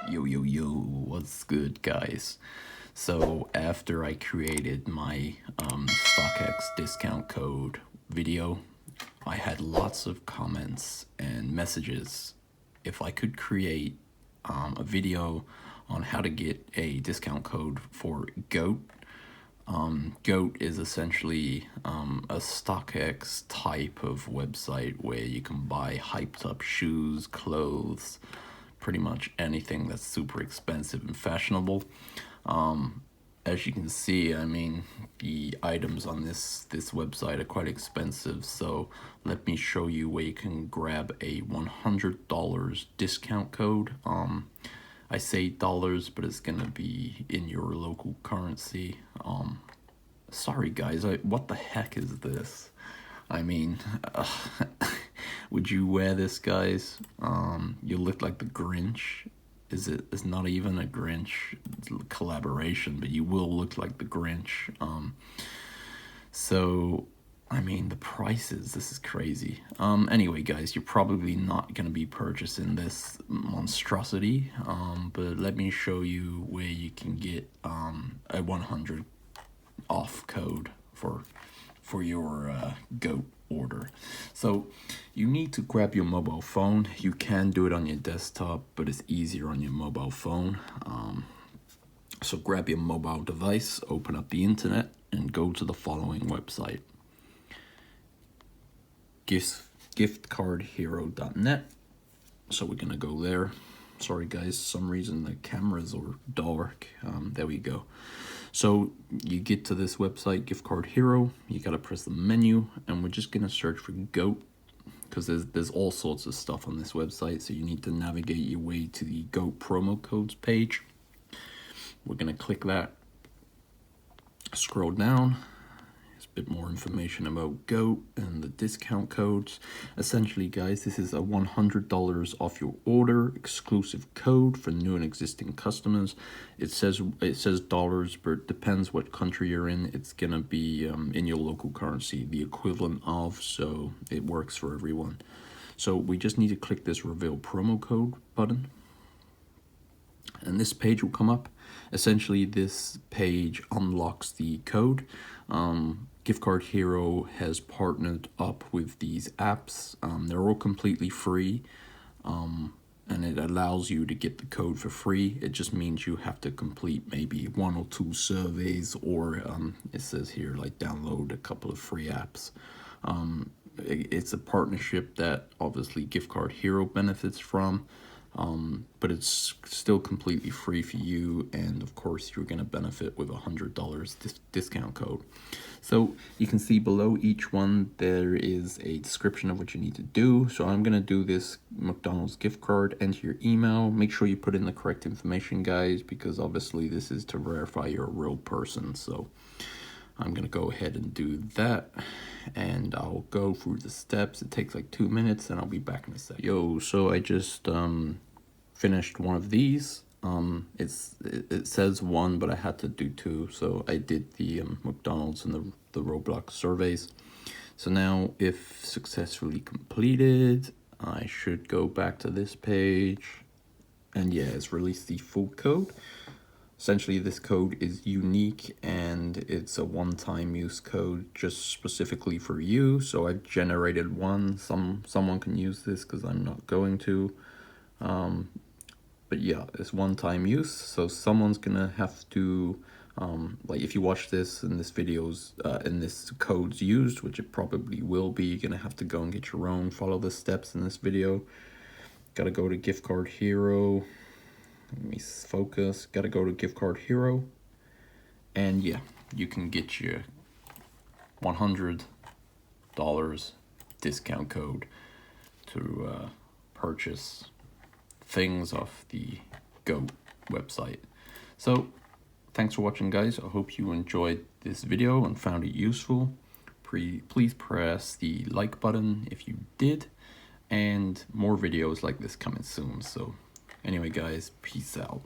Yo, what's good, guys? So after I created my StockX discount code video, I had lots of comments and messages if I could create a video on how to get a discount code for GOAT. GOAT is essentially a StockX type of website where you can buy hyped up shoes, clothes, pretty much anything that's super expensive and fashionable. As you can see, I mean, the items on this website are quite expensive, so let me show you where you can grab a $100 discount code. I say dollars, but it's gonna be in your local currency. Sorry guys, what the heck is this? I mean, would you wear this, guys? You look like the Grinch. It's not even a Grinch collaboration, but you will look like the Grinch. So, I mean, the prices, this is crazy. Anyway, guys, you're probably not going to be purchasing this monstrosity, but let me show you where you can get a 100 off code for your GOAT order. So you need to grab your mobile phone. You can do it on your desktop, but it's easier on your mobile phone. So grab your mobile device, open up the internet, and go to the following website: giftcardhero.net. So we're gonna go there. Sorry guys, some reason the cameras are dark. There we go. So you get to this website, Gift Card Hero. You gotta press the menu, and we're just gonna search for GOAT, because there's all sorts of stuff on this website. So you need to navigate your way to the GOAT promo codes page. We're gonna click that. Scroll down. There's a bit more information about GOAT and the discount codes. Essentially, guys, this is a $100 off your order exclusive code for new and existing customers. It says dollars, but it depends what country you're in. It's gonna be in your local currency, the equivalent of, so it works for everyone. So we just need to click this reveal promo code button, and this page will come up. Essentially, this page unlocks the code. Gift Card Hero has partnered up with these apps. They're all completely free, and it allows you to get the code for free. It just means you have to complete maybe 1 or 2 surveys, or it says here, like, download a couple of free apps. It's a partnership that obviously Gift Card Hero benefits from. But it's still completely free for you, and of course you're going to benefit with a $100 discount code. So you can see below each one there is a description of what you need to do. So I'm going to do this McDonald's gift card. Enter your email. Make sure you put in the correct information, guys, because obviously this is to verify you're a real person. So I'm going to go ahead and do that, and I'll go through the steps. It takes like 2 minutes, and I'll be back in a sec. Yo, so I just finished one of these. It says 1, but I had to do 2, so I did the McDonald's and the Roblox surveys. So now, if successfully completed, I should go back to this page, and yeah, it's released the full code. Essentially, this code is unique, and it's a one-time use code just specifically for you. So I've generated one. Someone can use this because I'm not going to. But yeah, it's one-time use. So someone's gonna have to, like, if you watch this and this video's and this code's used, which it probably will be, you're gonna have to go and get your own. Follow the steps in this video. Gotta go to Gift Card Hero. Let me focus. Gotta go to Gift Card Hero, and yeah, you can get your $100 discount code to purchase things off the GOAT website. So thanks for watching, guys. I hope you enjoyed this video and found it useful. Please press the like button if you did, and more videos like this coming soon. So anyway, guys, peace out.